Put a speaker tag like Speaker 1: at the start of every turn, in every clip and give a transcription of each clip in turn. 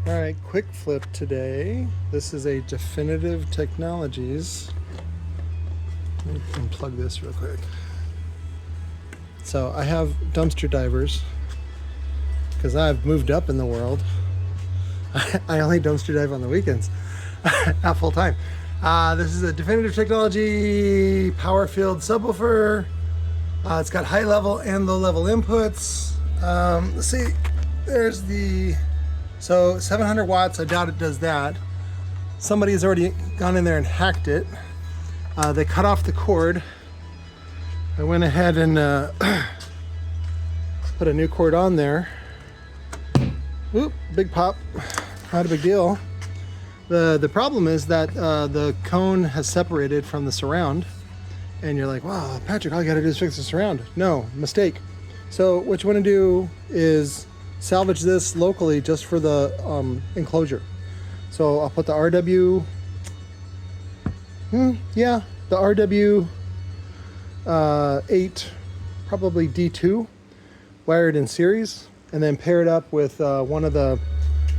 Speaker 1: Alright, quick flip today. This is a Definitive Technologies. Let me unplug this real quick. So I have dumpster divers because I've moved up in the world. I only dumpster dive on the weekends, not full time. This is a Definitive Technology power field subwoofer. It's got high level and low level inputs. Let's see, there's the, so 700 watts, I doubt it does that. Somebody's already gone in there and hacked it. They cut off the cord. I went ahead and put a new cord on there. Oop, big pop, not a big deal. The problem is that the cone has separated from the surround, and you're like, wow, Patrick, all you gotta do is fix the surround. No, mistake. So what you wanna do is salvage this locally just for the enclosure. So I'll put the RW, the RW 8, probably D2, wired in series, and then pair it up with one of the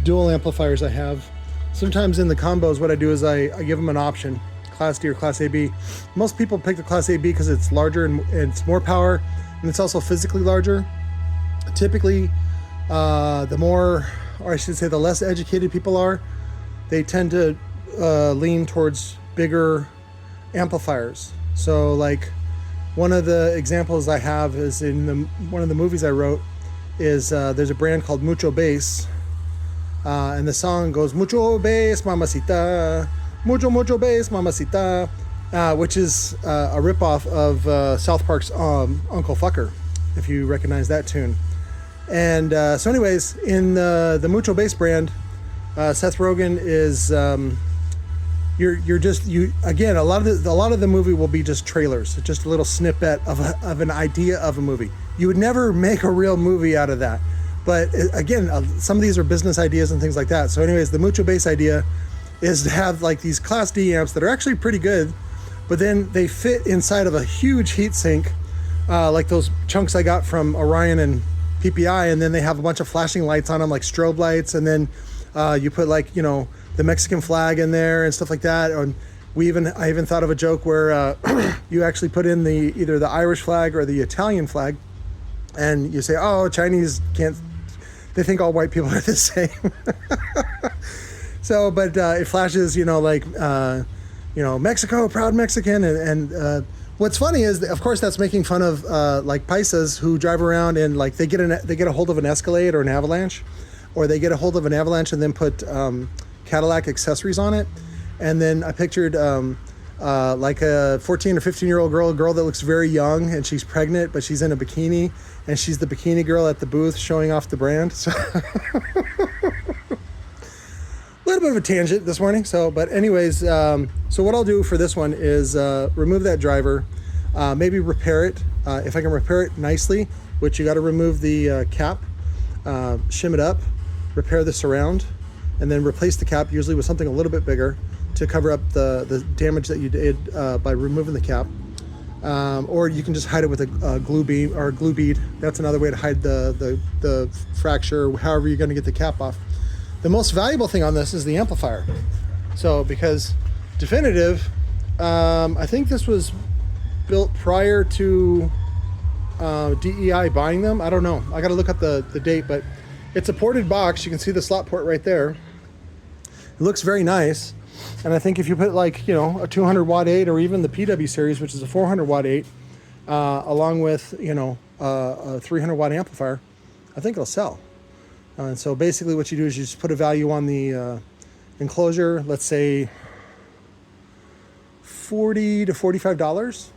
Speaker 1: dual amplifiers I have. Sometimes in the combos, what I do is I give them an option, Class D or Class AB. Most people pick the Class AB because it's larger and it's more power, and it's also physically larger. Typically, the more, or I should say the less educated people are, they tend to lean towards bigger amplifiers. So like one of the examples I have is in one of the movies I wrote is there's a brand called Mucho bass, and the song goes Mucho bass, Mamacita, Mucho bass, Mamacita, which is a ripoff of South Park's Uncle Fucker, if you recognize that tune. And so anyways, in the Mucho bass brand, Seth Rogen is you're again, a lot of the movie will be just trailers, just a little snippet of an idea of a movie. You would never make a real movie out of that, but again, some of these are business ideas and things like that. So anyways, the Mucho bass idea is to have like these Class D amps that are actually pretty good, but then they fit inside of a huge heatsink, like those chunks I got from Orion and PPI, and then they have a bunch of flashing lights on them, like strobe lights, and then you put like, you know, the Mexican flag in there and stuff like that. And I even thought of a joke where you actually put in either the Irish flag or the Italian flag, and you say, oh, Chinese can't, they think all white people are the same. So, but it flashes, you know, like, you know, Mexico, proud Mexican. And what's funny is, of course, that's making fun of like paisas who drive around and like they get a hold of an Escalade or an Avalanche, or they get a hold of an Avalanche and then put Cadillac accessories on it. And then I pictured like a 14 or 15-year-old girl that looks very young, and she's pregnant, but she's in a bikini, and she's the bikini girl at the booth showing off the brand. So a little bit of a tangent this morning. So, but anyways, so what I'll do for this one is remove that driver, maybe repair it. If I can repair it nicely, which you got to remove the cap, shim it up, repair the surround, and then replace the cap, usually with something a little bit bigger, to cover up the damage that you did by removing the cap. Or you can just hide it with a glue beam or a glue bead. That's another way to hide the fracture, however you're going to get the cap off. The most valuable thing on this is the amplifier. So because Definitive, I think this was built prior to DEI buying them. I don't know. I got to look up the date, but it's a ported box. You can see the slot port right there. It looks very nice. And I think if you put like, you know, a 200 watt 8 or even the PW series, which is a 400 watt 8, along with, you know, a 300 watt amplifier, I think it'll sell. And so basically what you do is you just put a value on the enclosure, let's say $40 to $45,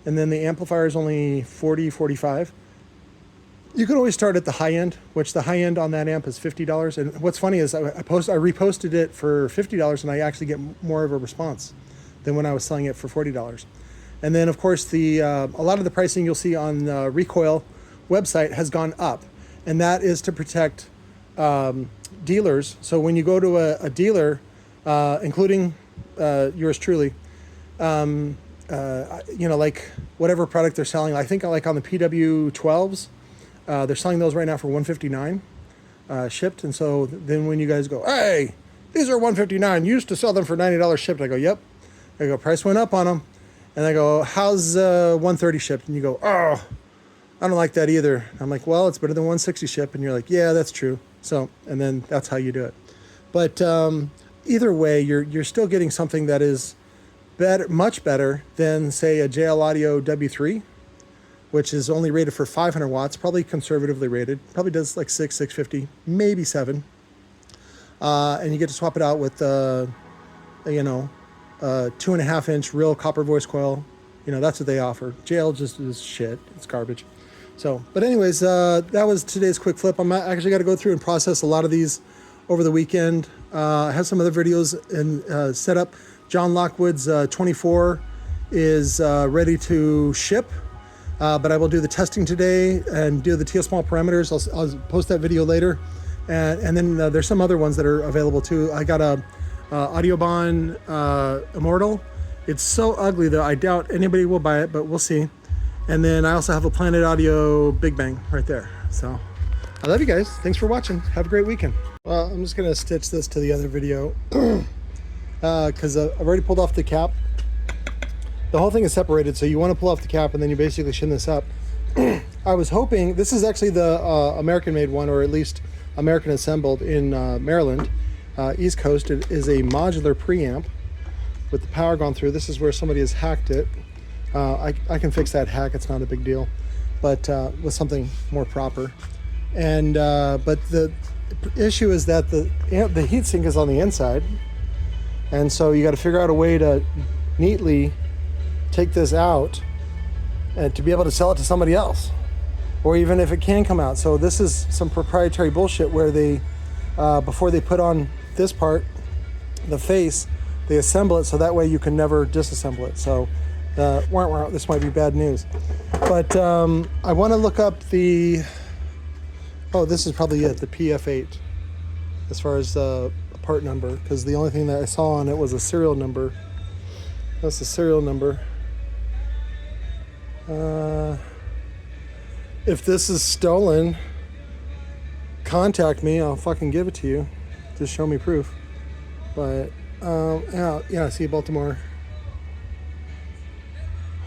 Speaker 1: and then the amplifier is only $40, $45. You can always start at the high end, which the high end on that amp is $50. And what's funny is I reposted it for $50, and I actually get more of a response than when I was selling it for $40. And then of course a lot of the pricing you'll see on the Recoil website has gone up, and that is to protect dealers. So when you go to a dealer, including yours truly, you know, like whatever product they're selling, I think like on the PW12s, they're selling those right now for $159. shipped. And so then when you guys go, hey, these are $159, you used to sell them for $90 shipped. I go, yep. I go, price went up on them. And I go, how's $130 shipped? And you go, oh, I don't like that either. I'm like, well, it's better than $160 shipped. And you're like, yeah, that's true. So, and then that's how you do it. But either way, you're still getting something that is better, much better than, say, a JL Audio W3, which is only rated for 500 watts, probably conservatively rated, probably does like 650, maybe 7. And you get to swap it out with, 2.5-inch real copper voice coil. That's what they offer. JL just is shit. It's garbage. So, but anyways, that was today's quick flip. I'm actually got to go through and process a lot of these over the weekend. I have some other videos and set up. John Lockwood's 24 is ready to ship, but I will do the testing today and do the TL small parameters. I'll post that video later. And then there's some other ones that are available too. I got a Audiobahn Immortal. It's so ugly that I doubt anybody will buy it, but we'll see. And then I also have a Planet Audio Big Bang right there. So I love you guys. Thanks for watching. Have a great weekend. Well, I'm just gonna stitch this to the other video because I've already pulled off the cap. The whole thing is separated, so you want to pull off the cap and then you basically shin this up. I was hoping, this is actually the American-made one, or at least American assembled in Maryland, East Coast. It is a modular preamp with the power gone through. This is where somebody has hacked it. I can fix that hack, it's not a big deal, but with something more proper. And but the issue is that the heatsink is on the inside, and so you got to figure out a way to neatly take this out and to be able to sell it to somebody else, or even if it can come out. So this is some proprietary bullshit where they before they put on this part, the face, they assemble it so that way you can never disassemble it. So this might be bad news, but I want to look up the this is probably it, the PF8, as far as a part number, because the only thing that I saw on it was a serial number. That's the serial number. If this is stolen, contact me, I'll fucking give it to you. Just show me proof. But yeah, see, Baltimore,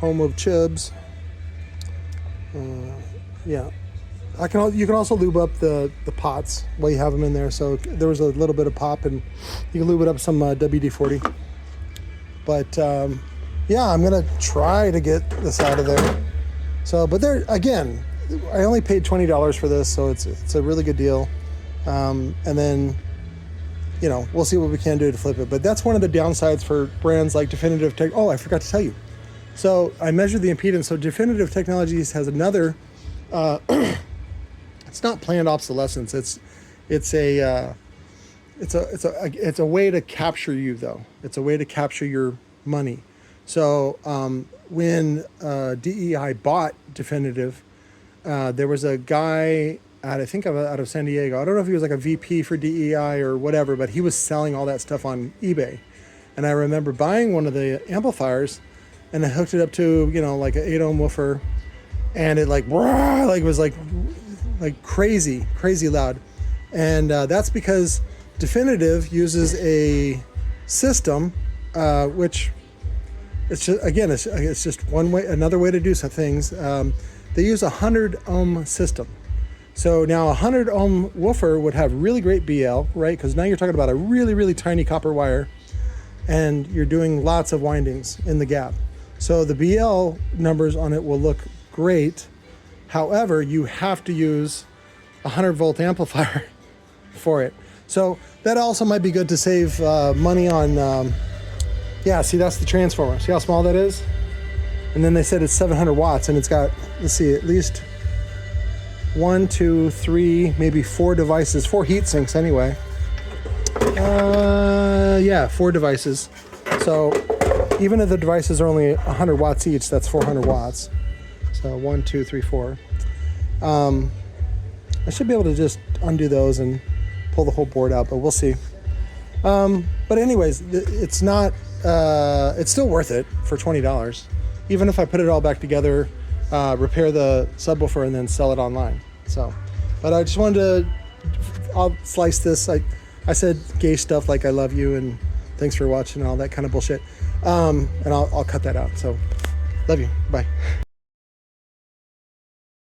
Speaker 1: home of Chibs. Yeah, you can also lube up the pots while you have them in there. So there was a little bit of pop, and you can lube it up some WD-40. But yeah, I'm gonna try to get this out of there. So, but there again, I only paid $20 for this, so it's a really good deal. And then, we'll see what we can do to flip it. But that's one of the downsides for brands like Definitive Tech. Oh, I forgot to tell you. So I measured the impedance. So Definitive Technologies has another. It's not planned obsolescence. It's a way to capture you, though. It's a way to capture your money. So when DEI bought Definitive, there was a guy out of San Diego. I don't know if he was like a VP for DEI or whatever, but he was selling all that stuff on eBay. And I remember buying one of the amplifiers, and I hooked it up to like an 8-ohm woofer, and it was crazy loud. And that's because Definitive uses a system which it's just another way to do some things. They use a 100-ohm system. So now a 100-ohm woofer would have really great BL, right? Because now you're talking about a really, really tiny copper wire, and you're doing lots of windings in the gap. So the BL numbers on it will look great. However, you have to use a 100-volt amplifier for it. So that also might be good to save money on... yeah, see, that's the transformer. See how small that is? And then they said it's 700 watts, and it's got, let's see, at least 1, 2, 3, maybe 4 devices, 4 heat sinks anyway. Yeah, 4 devices. So even if the devices are only 100 watts each, that's 400 watts. So 1, 2, 3, 4. I should be able to just undo those and pull the whole board out, but we'll see. But anyways, it's not, it's still worth it for $20. Even if I put it all back together, repair the subwoofer, and then sell it online. So, but I just wanted to, I'll slice this. I said gay stuff like I love you and thanks for watching and all that kind of bullshit. And I'll cut that out. So love you. Bye.